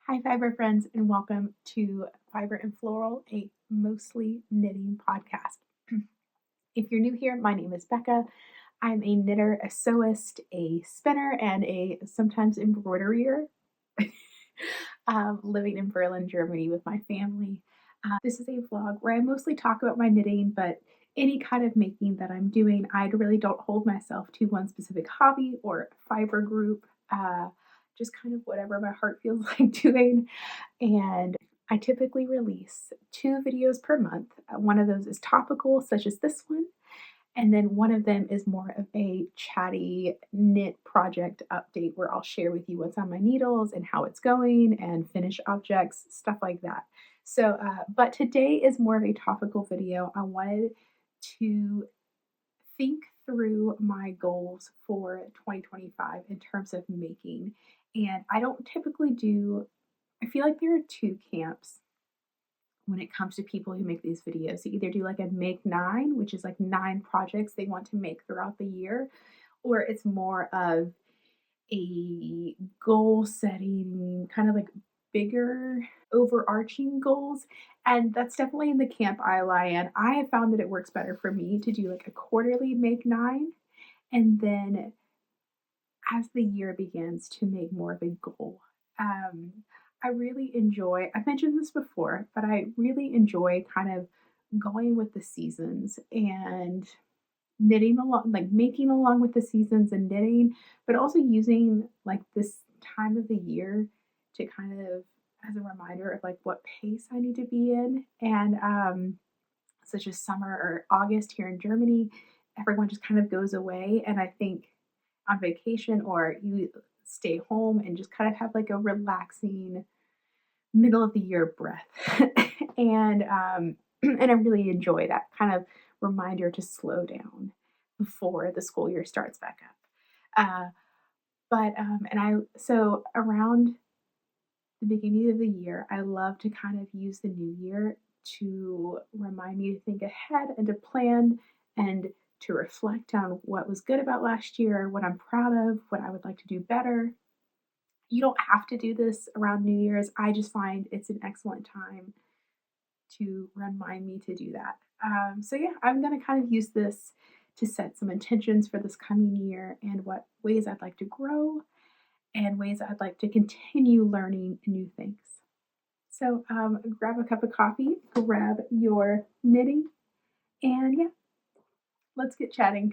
Hi, Fiber friends, and welcome to Fiber and Floral, a mostly knitting podcast. If you're new here, my name is Becca. I'm a knitter, a sewist, a spinner, and a sometimes embroiderier, living in Berlin, Germany with my family. This is a vlog where I mostly talk about my knitting, but any kind of making that I'm doing, I really don't hold myself to one specific hobby or fiber group. Just kind of whatever my heart feels like doing. And I typically release 2 videos per month. One of those is topical, such as this one, and then one of them is more of a chatty knit project update where I'll share with you what's on my needles and how it's going and finish objects, stuff like that. But today is more of a topical video. I wanted to think through my goals for 2025 in terms of making. And I don't typically do, I feel like there are 2 camps when it comes to people who make these videos. They either do like a make 9, which is like 9 projects they want to make throughout the year, or it's more of a goal setting, kind of like bigger overarching goals. And that's definitely in the camp I lie in. I have found that it works better for me to do like a quarterly make 9, and then as the year begins to make more of a goal. Um, I really enjoy, I've mentioned this before, but I really enjoy kind of going with the seasons and knitting along, like making along with the seasons and knitting, but also using like this time of the year to kind of as a reminder of like what pace I need to be in. And such as summer or August here in Germany, everyone just kind of goes away. And I think on vacation or you stay home and just kind of have like a relaxing middle of the year breath. And and I really enjoy that kind of reminder to slow down before the school year starts back up. And I so around the beginning of the year, I love to kind of use the new year to remind me to think ahead and to plan and to reflect on what was good about last year, what I'm proud of, what I would like to do better. You don't have to do this around New Year's. I just find it's an excellent time to remind me to do that. Yeah, I'm going to kind of use this to set some intentions for this coming year and what ways I'd like to grow and ways I'd like to continue learning new things. So grab a cup of coffee, grab your knitting, and yeah, let's get chatting.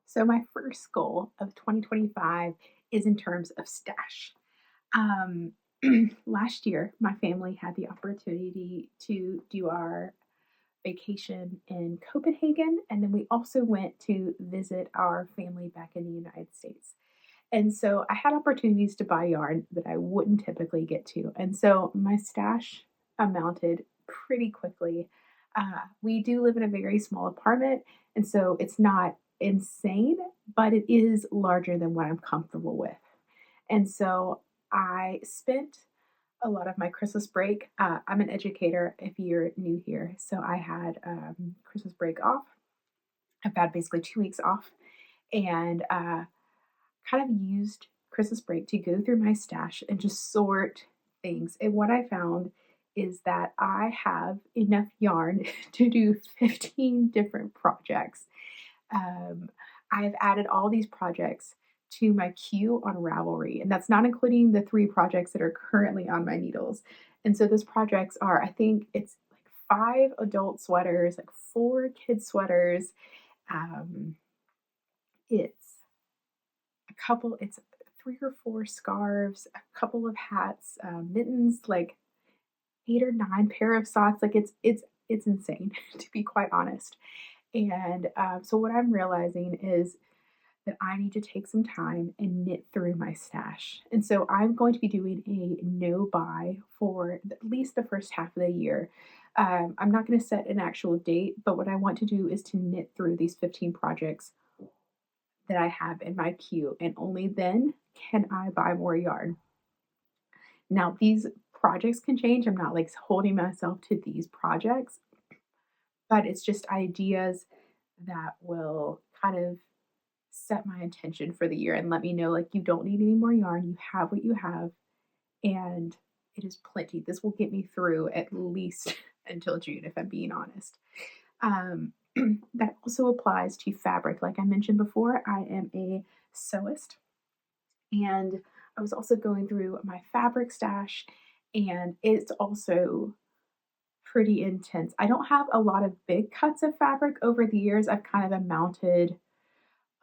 So my first goal of 2025 is in terms of stash. Um, Last year, my family had the opportunity to do our vacation in Copenhagen, and then we also went to visit our family back in the United States. And so I had opportunities to buy yarn that I wouldn't typically get to. And so my stash amounted pretty quickly. We do live in a very small apartment, and so it's not insane, but it is larger than what I'm comfortable with. And so I spent a lot of my Christmas break. I'm an educator if you're new here. So I had Christmas break off. I've had basically 2 weeks off and kind of used Christmas break to go through my stash and just sort things. And what I found is that I have enough yarn to do 15 different projects. Um, I've added all these projects to my queue on Ravelry, and that's not including the 3 projects that are currently on my needles. And so those projects are, I think it's like 5 adult sweaters, like 4 kid sweaters. Um, it's it's 3 or 4 scarves, a couple of hats, mittens, like 8 or 9 pair of socks. Like it's insane to be quite honest. And so what I'm realizing is that I need to take some time and knit through my stash. And so I'm going to be doing a no buy for at least the first half of the year. I'm not going to set an actual date, but what I want to do is to knit through these 15 projects that I have in my queue, and only then can I buy more yarn. Now, these projects can change. I'm not like holding myself to these projects, but it's just ideas that will kind of set my intention for the year and let me know like you don't need any more yarn. You have what you have, and it is plenty. This will get me through at least until June, if I'm being honest. Um, that also applies to fabric. Like I mentioned before, I am a sewist, and I was also going through my fabric stash, and it's also pretty intense. I don't have a lot of big cuts of fabric over the years. I've kind of amounted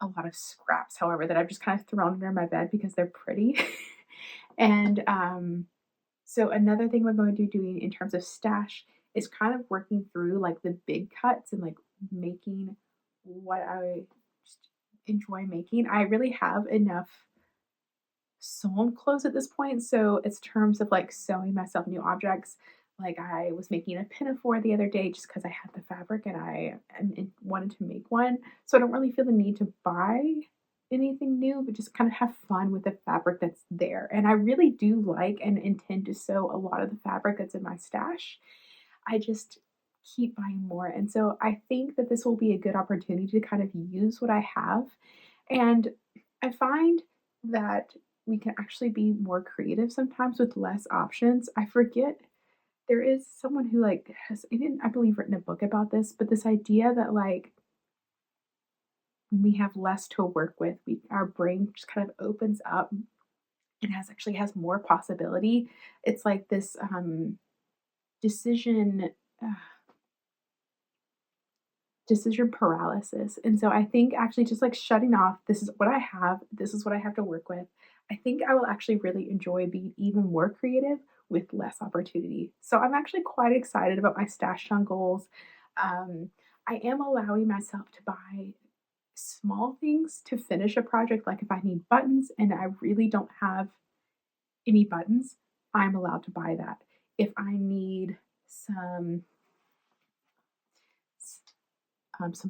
a lot of scraps, however, that I've just kind of thrown under my bed because they're pretty. and So another thing we're going to be doing in terms of stash is kind of working through like the big cuts and like making what I just enjoy making. I really have enough sewn clothes at this point. So it's terms of like sewing myself new objects. Like I was making a pinafore the other day just because I had the fabric and wanted to make one. So I don't really feel the need to buy anything new, but just kind of have fun with the fabric that's there. And I really do like and intend to sew a lot of the fabric that's in my stash. I just keep buying more. And so I think that this will be a good opportunity to kind of use what I have. And I find that we can actually be more creative sometimes with less options. I forget there is someone who like has even I believe written a book about this, but this idea that like when we have less to work with, we our brain just kind of opens up and has more possibility. It's like this decision uh, decision paralysis. And so I think actually just like shutting off, this is what I have, this is what I have to work with. I think I will actually really enjoy being even more creative with less opportunity. So I'm actually quite excited about my stash on goals. Um, I am allowing myself to buy small things to finish a project. Like if I need buttons and I really don't have any buttons, I'm allowed to buy that. If I need some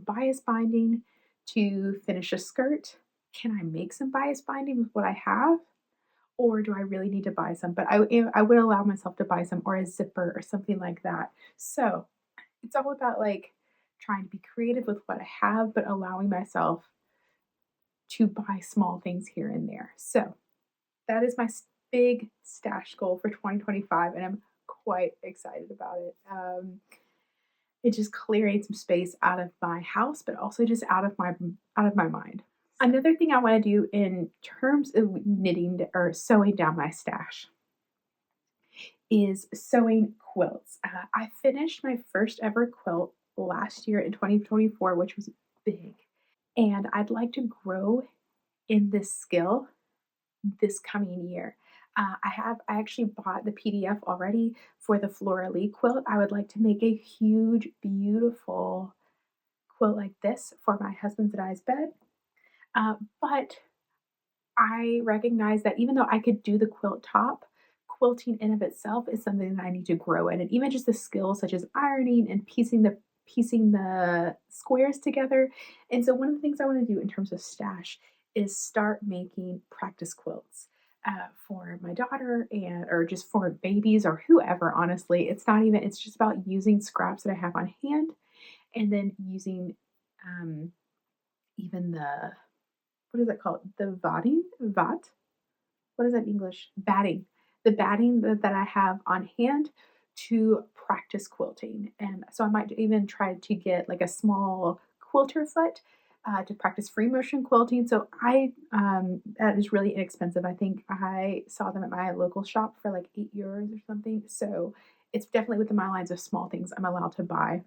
bias binding to finish a skirt. Can I make some bias binding with what I have? Or do I really need to buy some? But I would allow myself to buy some or a zipper or something like that. So it's all about like trying to be creative with what I have, but allowing myself to buy small things here and there. So that is my big stash goal for 2025, and I'm quite excited about it. It's just clearing some space out of my house, but also just out of my mind. Another thing I want to do in terms of knitting or sewing down my stash is sewing quilts. I finished my first ever quilt last year in 2024, which was big. And I'd like to grow in this skill this coming year. I actually bought the PDF already for the Floral quilt. I would like to make a huge, beautiful quilt like this for my husband's and I's bed. But I recognize that even though I could do the quilt top, quilting in of itself is something that I need to grow in. And even just the skills such as ironing and piecing the squares together. And so one of the things I want to do in terms of stash is start making practice quilts. For my daughter and or just for babies or whoever, honestly. It's just about using scraps that I have on hand and then using even the what is it called? The vatting? Vat? What is that in English? Batting. The batting that I have on hand to practice quilting. And so I might even try to get like a small quilter foot to practice free motion quilting. So that is really inexpensive. I think I saw them at my local shop for like €8 or something. So it's definitely within my lines of small things I'm allowed to buy.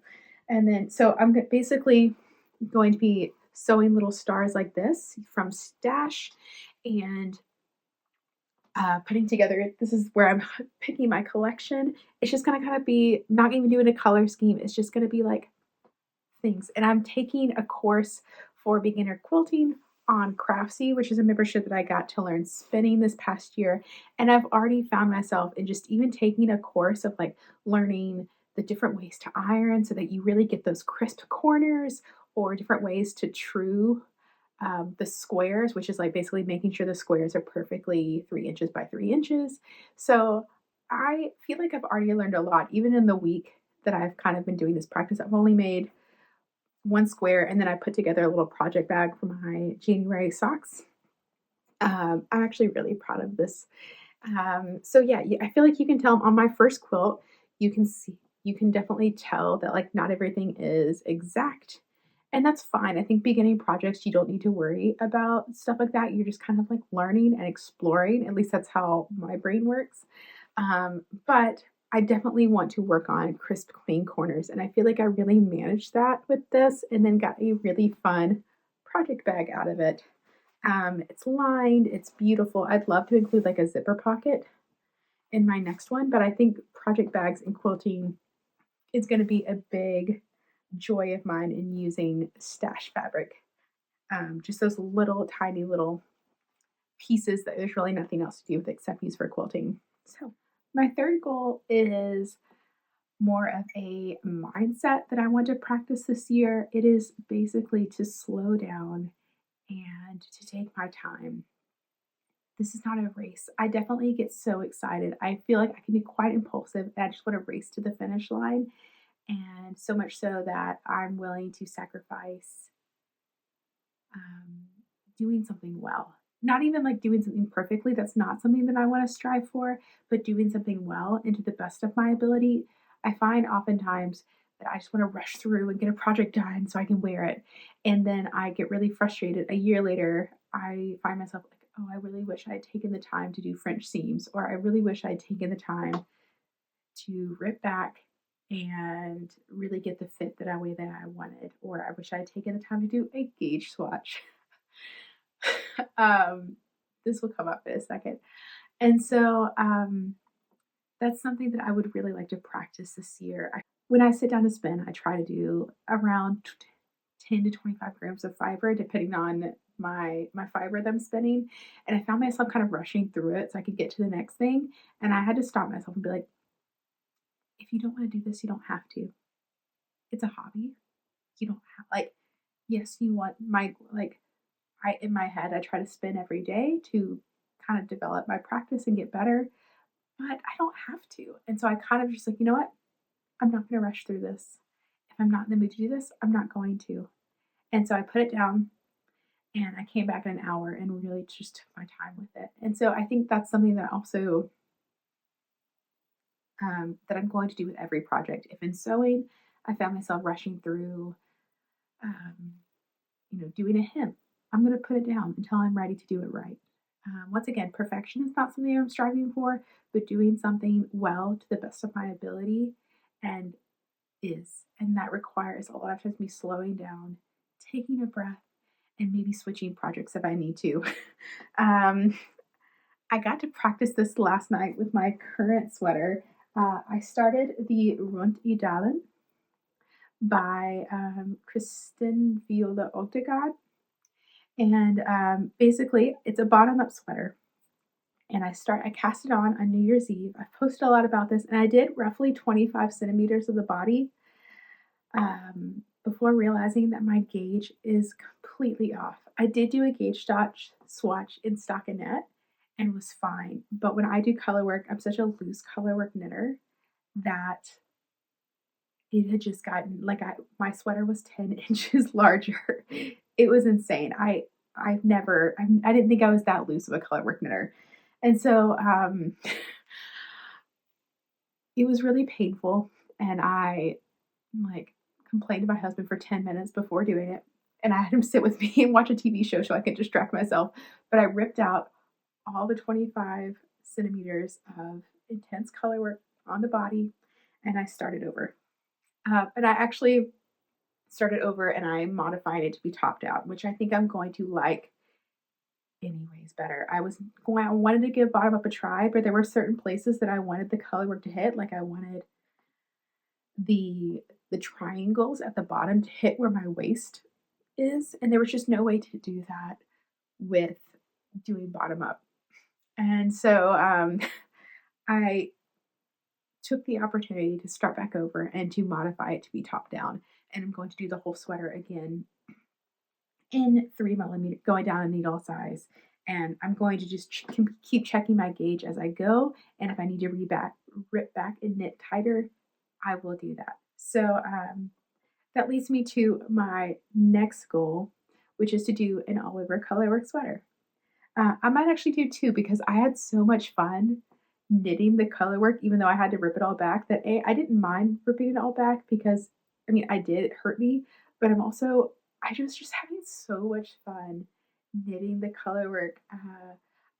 And then, so I'm basically going to be sewing little stars like this from stash and putting together. This is where I'm picking my collection. It's just going to kind of be not even doing a color scheme. It's just going to be like things. And I'm taking a course for beginner quilting on Craftsy, which is a membership that I got to learn spinning this past year. And I've already found myself in just even taking a course of like learning the different ways to iron so that you really get those crisp corners or different ways to true the squares, which is like basically making sure the squares are perfectly 3 inches by 3 inches. So I feel like I've already learned a lot, even in the week that I've kind of been doing this practice. I've only made one square, and then I put together a little project bag for my January socks. I'm actually really proud of this. So yeah, I feel like you can tell on my first quilt, you can see, you can definitely tell that like not everything is exact. And that's fine. I think beginning projects, you don't need to worry about stuff like that. You're just kind of like learning and exploring. At least that's how my brain works. But I definitely want to work on crisp, clean corners. And I feel like I really managed that with this and then got a really fun project bag out of it. It's lined, it's beautiful. I'd love to include like a zipper pocket in my next one, but I think project bags and quilting is going to be a big joy of mine in using stash fabric. Just those little tiny little pieces that there's really nothing else to do with except use for quilting. So, my third goal is more of a mindset that I want to practice this year. It is basically to slow down and to take my time. This is not a race. I definitely get so excited. I feel like I can be quite impulsive. I just want to race to the finish line. And so much so that I'm willing to sacrifice um, doing something well. Not even like doing something perfectly. That's not something that I want to strive for, but doing something well and to the best of my ability. I find oftentimes that I just want to rush through and get a project done so I can wear it. And then I get really frustrated. A year later, I find myself like, oh, I really wish I'd taken the time to do French seams, or I really wish I'd taken the time to rip back and really get the fit that I wanted, or I wish I had taken the time to do a gauge swatch. um, this will come up in a second. And so that's something that I would really like to practice this year. When I sit down to spin, I try to do around 10 to 25 grams of fiber, depending on my fiber that I'm spinning. And I found myself kind of rushing through it so I could get to the next thing. And I had to stop myself and be like, if you don't want to do this, you don't have to. It's a hobby. You don't have like, yes, you want my like I in my head I try to spin every day to kind of develop my practice and get better, but I don't have to. And so I kind of just like, you know what? I'm not going to rush through this. If I'm not in the mood to do this, I'm not going to. And so I put it down and I came back in an hour and really just took my time with it. And so I think that's something that also that I'm going to do with every project. If in sewing, I found myself rushing through, um, doing a hem, I'm going to put it down until I'm ready to do it right. Once again, perfection is not something I'm striving for, but doing something well to the best of my ability and and that requires a lot of times me slowing down, taking a breath, and maybe switching projects if I need to. um, I got to practice this last night with my current sweater. I started the Rund i Dalen by Kristen Viola Ogdegard. And basically, it's a bottom up sweater. And I cast it on New Year's Eve. I've posted a lot about this, and I did roughly 25 centimeters of the body before realizing that my gauge is completely off. I did do a gauge swatch in stockinette and was fine. But when I do color work, I'm such a loose color work knitter that it had just gotten like my sweater was 10 inches larger. It was insane. I didn't think I was that loose of a colorwork knitter. And so it was really painful. And I like complained to my husband for 10 minutes before doing it. And I had him sit with me and watch a TV show so I could distract myself. But I ripped out all the 25 centimeters of intense color work on the body and I started over. And I actually started over and I modified it to be topped out, which I think I'm going to like anyways better. I wanted to give bottom up a try, but there were certain places that I wanted the color work to hit. Like I wanted the triangles at the bottom to hit where my waist is, and there was just no way to do that with doing bottom up. And so I took the opportunity to start back over and to modify it to be top down. And I'm going to do the whole sweater again in 3 millimeter, going down a needle size. And I'm going to just keep checking my gauge as I go. And if I need to rip back and knit tighter, I will do that. So that leads me to my next goal, which is to do an all over colorwork sweater. I might actually do two because I had so much fun knitting the color work, even though I had to rip it all back. That I didn't mind ripping it all back because I mean I did, it hurt me, but I was just having so much fun knitting the color work.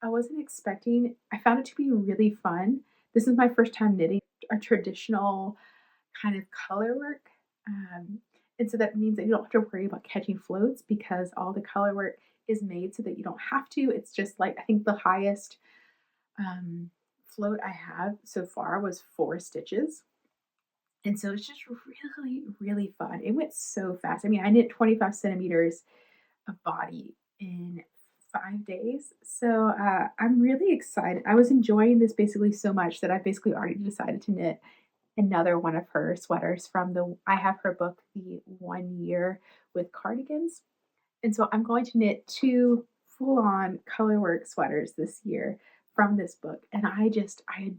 I wasn't expecting. I found it to be really fun. This is my first time knitting a traditional kind of color work. Um, and so that means that you don't have to worry about catching floats because all the color work is made so that you don't have to. It's just like I think the highest um, float I have so far was 4 stitches. And so it's just really, really fun. It went so fast. I mean, I knit 25 centimeters of body in 5 days. So I'm really excited. I was enjoying this basically so much that I basically already decided to knit another one of her sweaters from I have her book, The 1 Year with Cardigans. And so I'm going to knit two full on colorwork sweaters this year from this book. And I think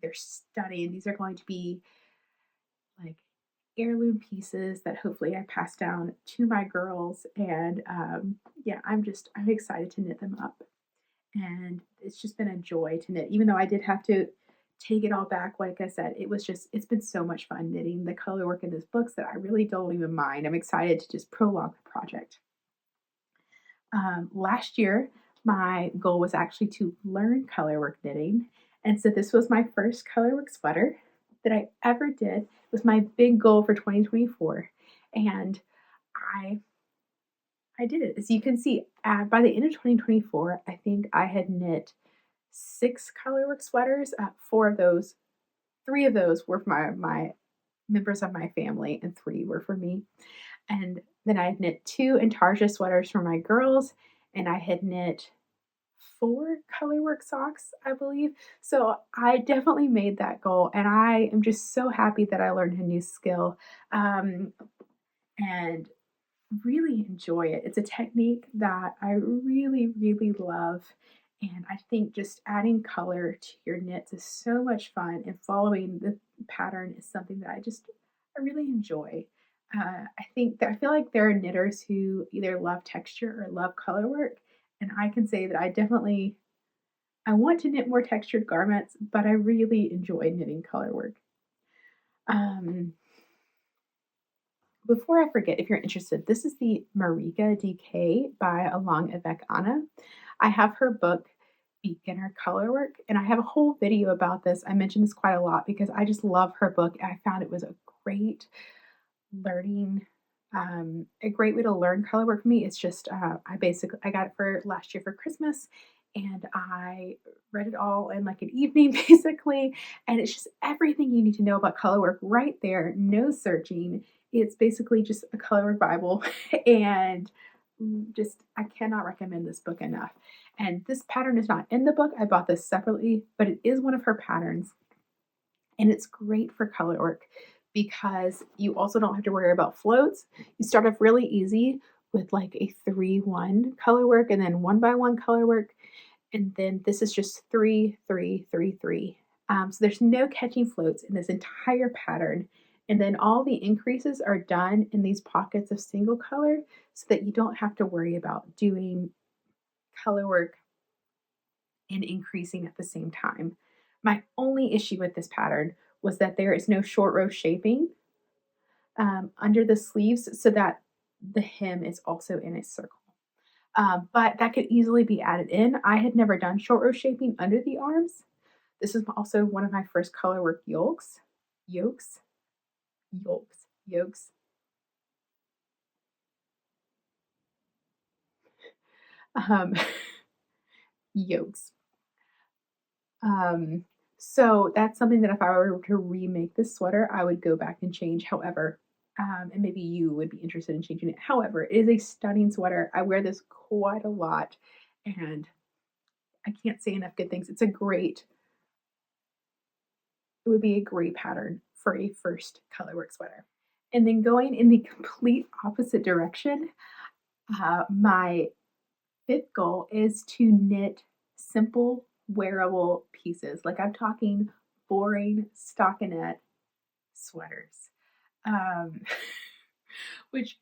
they're stunning. These are going to be like heirloom pieces that hopefully I pass down to my girls. And yeah, I'm excited to knit them up. And it's just been a joy to knit, even though I did have to take it all back. Like I said, it's been so much fun knitting the color work in these books that I really don't even mind. I'm excited to just prolong the project. Last year, my goal was actually to learn colorwork knitting. And so this was my first colorwork sweater that I ever did. It was my big goal for 2024. And I I did it. As you can see, by the end of 2024, I think I had knit 6 colorwork sweaters. 4 of those, 3 of those were for my members of my family, and 3 were for me. And then I had knit 2 Intarsia sweaters for my girls, and I had knit 4 colorwork socks, I believe. So I definitely made that goal, and I am just so happy that I learned a new skill. And really enjoy it. It's a technique that I really, really love. And I think just adding color to your knits is so much fun, and following the pattern is something that I really enjoy. I feel like there are knitters who either love texture or love color work. And I can say that I want to knit more textured garments, but I really enjoy knitting color work. Um, Before I forget, if you're interested, this is the Marika DK by Along Avec Anna. I have her book, Beginner Colorwork, and I have a whole video about this. I mention this quite a lot because I just love her book. I found it was a great learning, a great way to learn colorwork for me. It's just, I got it for last year for Christmas, and I read it all in like an evening basically. And it's just everything you need to know about colorwork right there, no searching. It's basically just a colorwork Bible. And just, I cannot recommend this book enough. And this pattern is not in the book. I bought this separately, but it is one of her patterns. And it's great for color work because you also don't have to worry about floats. You start off really easy with like a 3-1 color work and then 1 by 1 color work. And then this is just 3, 3, 3, 3. So there's no catching floats in this entire pattern. And then all the increases are done in these pockets of single color so that you don't have to worry about doing color work and increasing at the same time. My only issue with this pattern was that there is no short row shaping under the sleeves so that the hem is also in a circle. But that could easily be added in. I had never done short row shaping under the arms. This is also one of my first colorwork yolks. Yolks? Yolks. Yolks. Um, yolks. Um, so that's something that if I were to remake this sweater, I would go back and change. However, and maybe you would be interested in changing it. However, it is a stunning sweater. I wear this quite a lot, and I can't say enough good things. It would be a great pattern for a first colorwork sweater. And then going in the complete opposite direction, My fifth goal is to knit simple, wearable pieces. Like I'm talking boring stockinette sweaters, um, which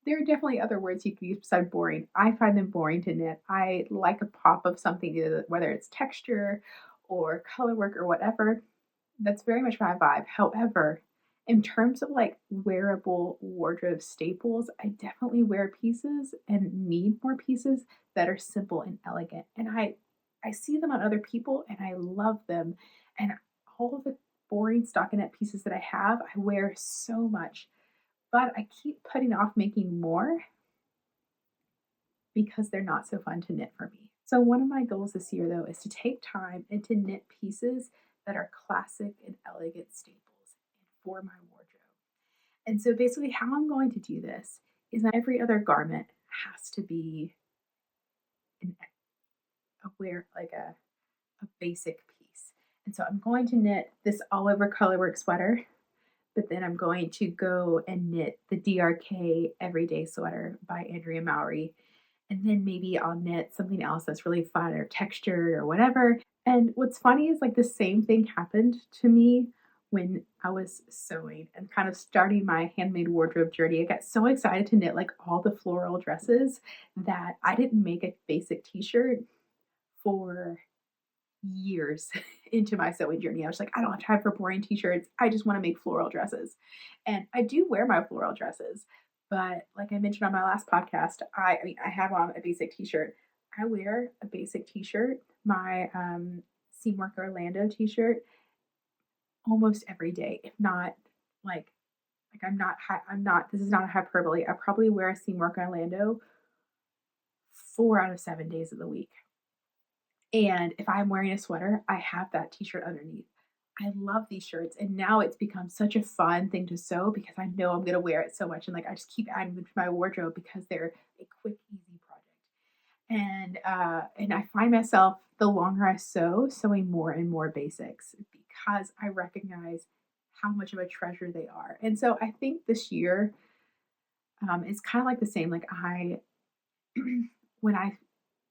there are definitely other words you could use besides boring. I find them boring to knit. I like a pop of something, whether it's texture or color work or whatever. That's very much my vibe. However, in terms of like wearable wardrobe staples, I definitely wear pieces and need more pieces that are simple and elegant. And I see them on other people and I love them. And all of the boring stockinette pieces that I have, I wear so much. But I keep putting off making more because they're not so fun to knit for me. So, one of my goals this year, though, is to take time and to knit pieces that are classic and elegant staples for my wardrobe. And so, basically, how I'm going to do this is that every other garment has to be an, a wear like a basic piece. And so, I'm going to knit this all over colorwork sweater, but then I'm going to go and knit the DRK Everyday Sweater by Andrea Mowry, and then maybe I'll knit something else that's really fun or textured or whatever. And what's funny is like the same thing happened to me when I was sewing and kind of starting my handmade wardrobe journey. I got so excited to knit like all the floral dresses that I didn't make a basic t-shirt for years into my sewing journey. I was like, I don't have time for boring t-shirts. I just want to make floral dresses. And I do wear my floral dresses, but like I mentioned on my last podcast, I mean I have on a basic t-shirt. I wear a basic t-shirt, my Seamwork Orlando t-shirt almost every day, if not like I'm not this is not a hyperbole. I probably wear a Seamwork Orlando 4 out of 7 days of the week. And if I'm wearing a sweater, I have that t-shirt underneath. I love these shirts, and now it's become such a fun thing to sew because I know I'm gonna wear it so much, and like I just keep adding them to my wardrobe because they're a quick, easy project. And I find myself the longer I sew, sewing more and more basics because I recognize how much of a treasure they are. And so I think this year it's kind of like the same. Like I, when I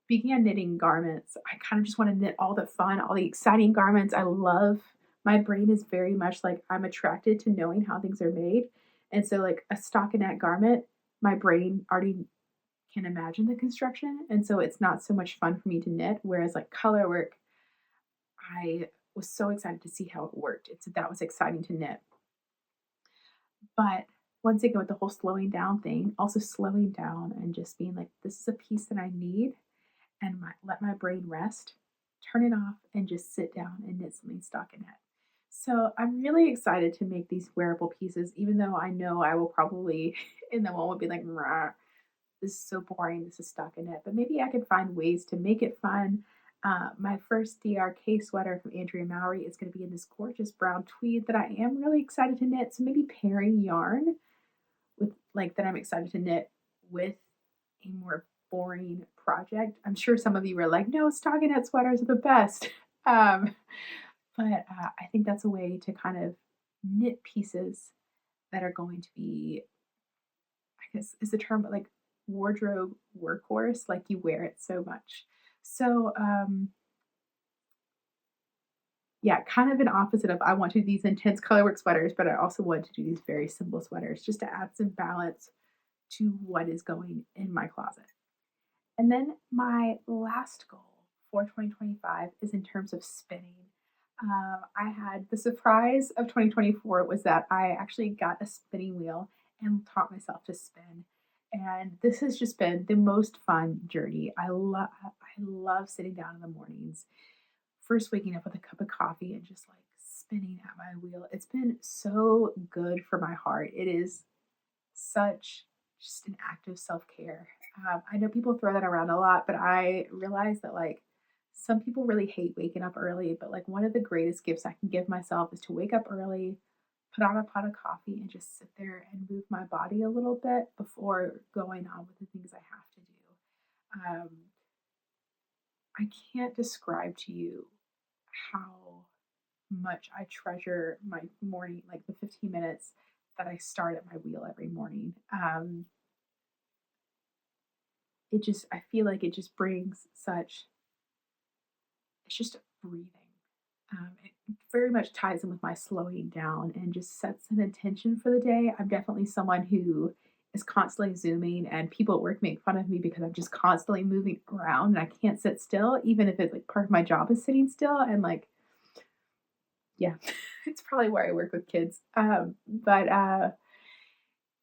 began knitting garments, I kind of just want to knit all the fun, all the exciting garments. I love, my brain is very much like I'm attracted to knowing how things are made. And so, like a stockinette garment, my brain already can imagine the construction. And so, it's not so much fun for me to knit. Whereas, like color work, I was so excited to see how it worked. That was exciting to knit. But once again, with the whole slowing down thing, also slowing down and just being like, this is a piece that I need and let my brain rest, turn it off, and just sit down and knit something stockinette. So I'm really excited to make these wearable pieces, even though I know I will probably in the moment be like, this is so boring, this is stockinette. But maybe I can find ways to make it fun. My first DRK sweater from Andrea Mowry is going to be in this gorgeous brown tweed that I am really excited to knit. So maybe pairing yarn with like that I'm excited to knit with a more boring project. I'm sure some of you were like, no, stockinette sweaters are the best. Um, but I think that's a way to kind of knit pieces that are going to be, I guess, is the term like wardrobe workhorse, like you wear it so much. So, yeah, kind of an opposite of I want to do these intense colorwork sweaters, but I also want to do these very simple sweaters just to add some balance to what is going in my closet. And then my last goal for 2025 is in terms of spinning. I had the surprise of 2024 was that I actually got a spinning wheel and taught myself to spin. And this has just been the most fun journey. I love sitting down in the mornings, first waking up with a cup of coffee and just like spinning at my wheel. It's been so good for my heart. It is such just an act of self care. I know people throw that around a lot, but I realize that like some people really hate waking up early, but like one of the greatest gifts I can give myself is to wake up early, put on a pot of coffee, and just sit there and move my body a little bit before going on with the things I have to do. I can't describe to you how much I treasure my morning, like the 15 minutes that I start at my wheel every morning. I feel like it just brings such, it's just breathing. It very much ties in with my slowing down and just sets an intention for the day. I'm definitely someone who is constantly zooming, and people at work make fun of me because I'm just constantly moving around and I can't sit still, even if it's like part of my job is sitting still. And like, yeah, it's probably where I work with kids. But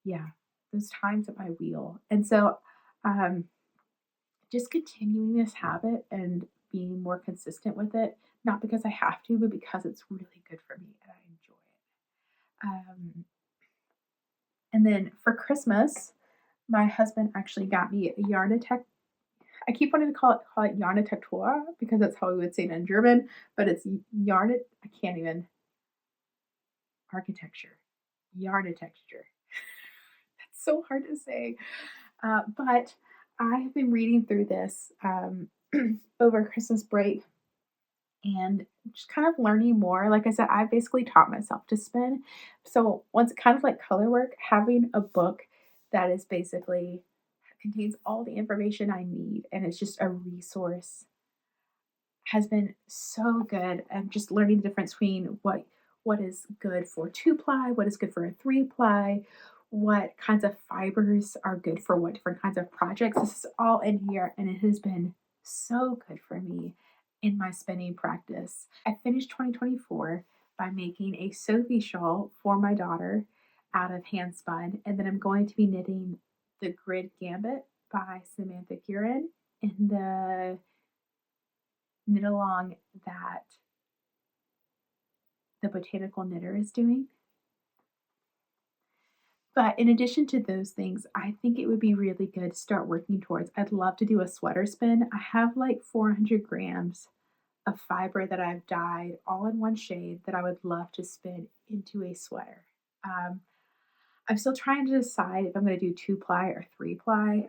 yeah, those times at my wheel. And so, um, just continuing this habit and being more consistent with it, not because I have to, but because it's really good for me and I enjoy it. And then for Christmas, my husband actually got me a Yarnatech. I keep wanting to call it Yarnatector because that's how we would say it in German, but it's Yarnat. I can't even architecture, Yarnatecture. That's so hard to say. But I have been reading through this over Christmas break and just kind of learning more. Like I said, I basically taught myself to spin. So once kind of like color work, having a book that is basically contains all the information I need and it's just a resource has been so good. And just learning the difference between what is good for 2-ply, what is good for a 3-ply, what kinds of fibers are good for what different kinds of projects. This is all in here, and it has been so good for me in my spinning practice. I finished 2024 by making a Sophie shawl for my daughter out of hand spun, and then I'm going to be knitting the Grid Gambit by Samantha Kieran in the knit along that the Botanical Knitter is doing. But in addition to those things, I think it would be really good to start working towards. I'd love to do a sweater spin. I have like 400 grams of fiber that I've dyed all in one shade that I would love to spin into a sweater. Um, I'm still trying to decide if I'm going to do 2-ply or 3-ply.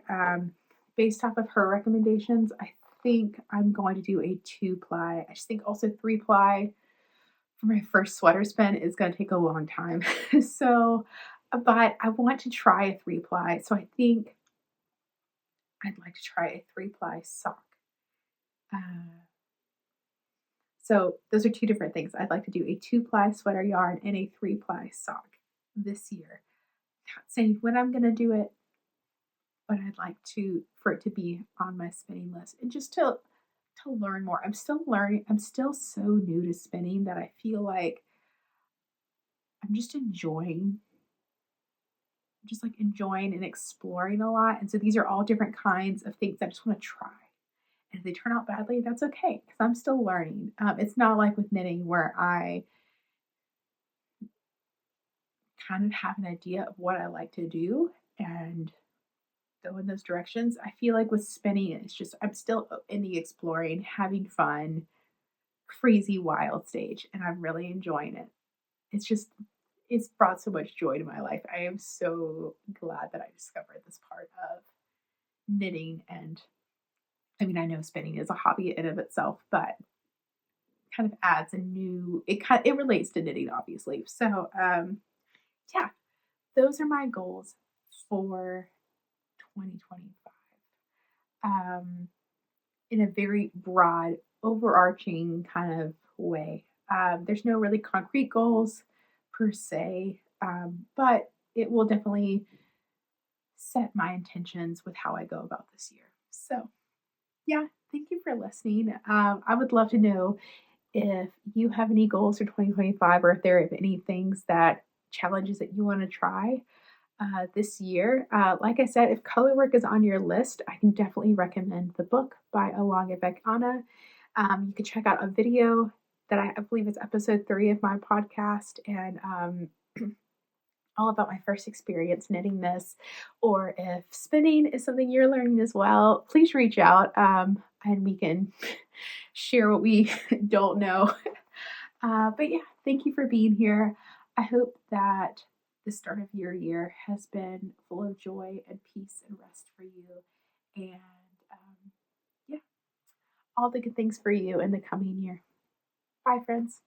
Based off of her recommendations, I think I'm going to do a 2-ply. I just think also 3-ply for my first sweater spin is going to take a long time. So, but I want to try a 3-ply. So I think I'd like to try a 3-ply sock. So those are two different things. I'd like to do a 2-ply sweater yarn and a 3-ply sock this year. Not saying when I'm going to do it, but I'd like for it to be on my spinning list and just to learn more. I'm still learning. I'm still so new to spinning that I feel like I'm just enjoying and exploring a lot. And so these are all different kinds of things I just want to try. And if they turn out badly, that's okay because I'm still learning. It's not like with knitting where I kind of have an idea of what I like to do and go in those directions. I feel like with spinning, it's just I'm still in the exploring, having fun, crazy, wild stage, and I'm really enjoying it. It's brought so much joy to my life. I am so glad that I discovered this part of knitting. And I mean, I know spinning is a hobby in of itself, but kind of adds a new, it relates to knitting, obviously. So yeah, those are my goals for 2025. In a very broad, overarching kind of way. There's no really concrete goals per se, but it will definitely set my intentions with how I go about this year. So, yeah, thank you for listening. I would love to know if you have any goals for 2025 or if there are any things challenges that you want to try this year. Like I said, if Colorwork is on your list, I can definitely recommend the book by Along Avec Anna. You can check out a video that I believe is episode 3 of my podcast and all about my first experience knitting this. Or if spinning is something you're learning as well, please reach out and we can share what we don't know. But yeah, thank you for being here. I hope that the start of your year has been full of joy and peace and rest for you. And yeah, all the good things for you in the coming year. Bye, friends.